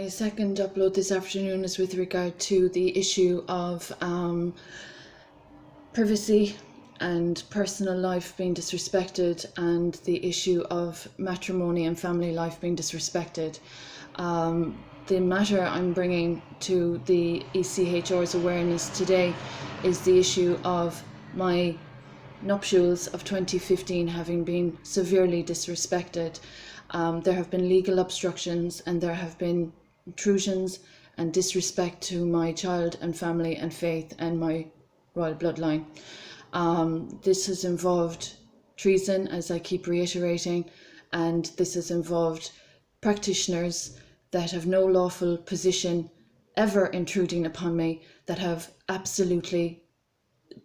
My second upload this afternoon is with regard to the issue of privacy and personal life being disrespected, and the issue of matrimony and family life being disrespected. The matter I'm bringing to the ECHR's awareness today is the issue of my nuptials of 2015 having been severely disrespected. There have been legal obstructions, and there have been intrusions and disrespect to my child and family and faith and my royal bloodline. This has involved treason, as I keep reiterating, and this has involved practitioners that have no lawful position ever intruding upon me, that have absolutely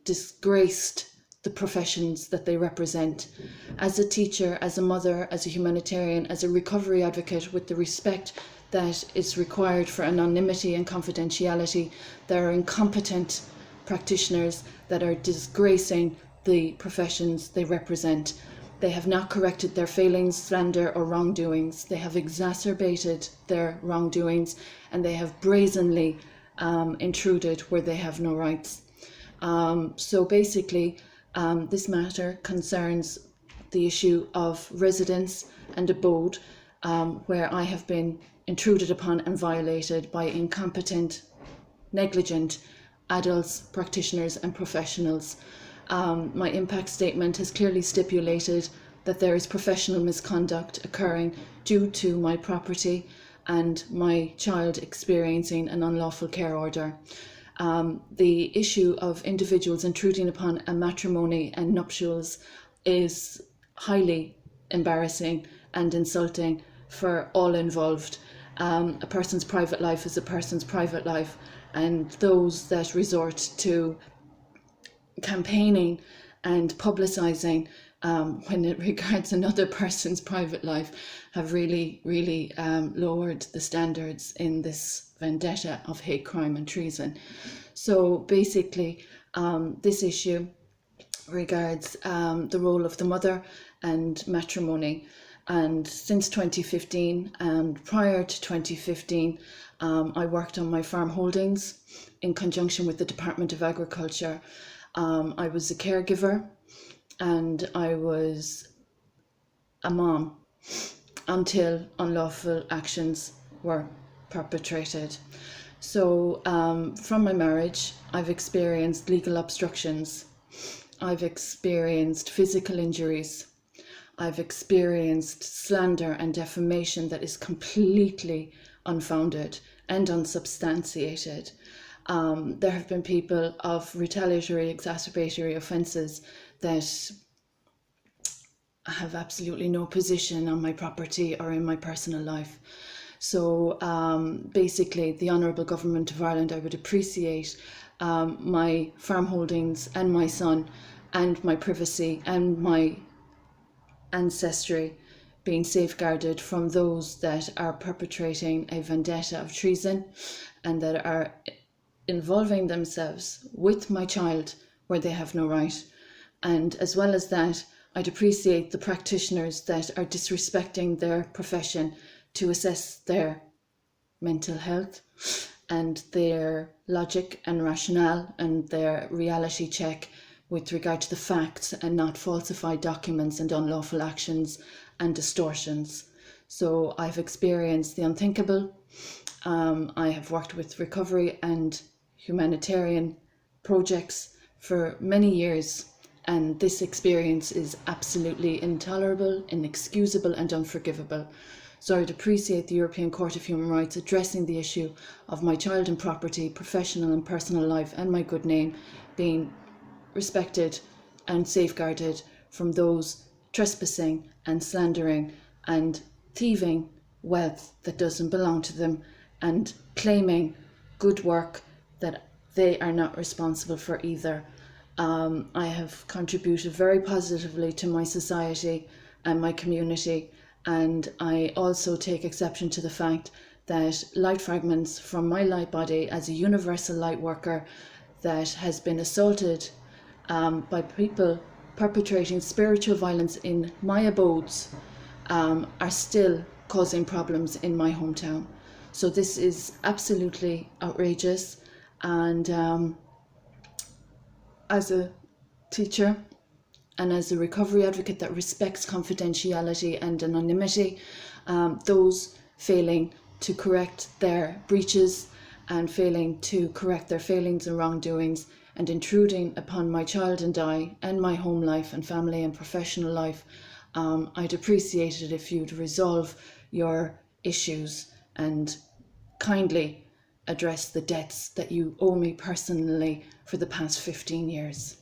disgraced the professions that they represent. As a teacher, as a mother, as a humanitarian, as a recovery advocate, with the respect that is required for anonymity and confidentiality, there are incompetent practitioners that are disgracing the professions they represent. They have not corrected their failings, slander or wrongdoings. They have exacerbated their wrongdoings, and they have brazenly intruded where they have no rights. So basically, this matter concerns the issue of residence and abode, where I have been intruded upon and violated by incompetent, negligent adults, practitioners and professionals. My impact statement has clearly stipulated that there is professional misconduct occurring due to my property and my child experiencing an unlawful care order. The issue of individuals intruding upon a matrimony and nuptials is highly embarrassing and insulting for all involved. A person's private life is a person's private life, and those that resort to campaigning and publicising when it regards another person's private life have really lowered the standards in this vendetta of hate crime and treason. So basically, this issue regards the role of the mother and matrimony. And since 2015 and prior to 2015, I worked on my farm holdings in conjunction with the Department of Agriculture. I was a caregiver, and I was a mom until unlawful actions were perpetrated. So from my marriage, I've experienced legal obstructions. I've experienced physical injuries. I've experienced slander and defamation that is completely unfounded and unsubstantiated. There have been people of retaliatory, exacerbatory offences that have absolutely no position on my property or in my personal life. So basically, the Honourable Government of Ireland, I would appreciate my farm holdings and my son and my privacy and my ancestry being safeguarded from those that are perpetrating a vendetta of treason and that are involving themselves with my child where they have no right. And as well as that, I'd appreciate the practitioners that are disrespecting their profession to assess their mental health and their logic and rationale and their reality check with regard to the facts, and not falsify documents and unlawful actions and distortions. So I've experienced the unthinkable. I have worked with recovery and humanitarian projects for many years, and this experience is absolutely intolerable, inexcusable and unforgivable. So I'd appreciate the European Court of Human Rights addressing the issue of my child and property, professional and personal life and my good name being respected and safeguarded from those trespassing and slandering and thieving wealth that doesn't belong to them, and claiming good work that they are not responsible for either. I have contributed very positively to my society and my community, and I also take exception to the fact that light fragments from my light body as a universal light worker that has been assaulted by people perpetrating spiritual violence in my abodes are still causing problems in my hometown. So this is absolutely outrageous. And as a teacher and as a recovery advocate that respects confidentiality and anonymity, those failing to correct their breaches and failing to correct their failings and wrongdoings and intruding upon my child and I and my home life and family and professional life, I'd appreciate it if you'd resolve your issues and kindly address the debts that you owe me personally for the past 15 years.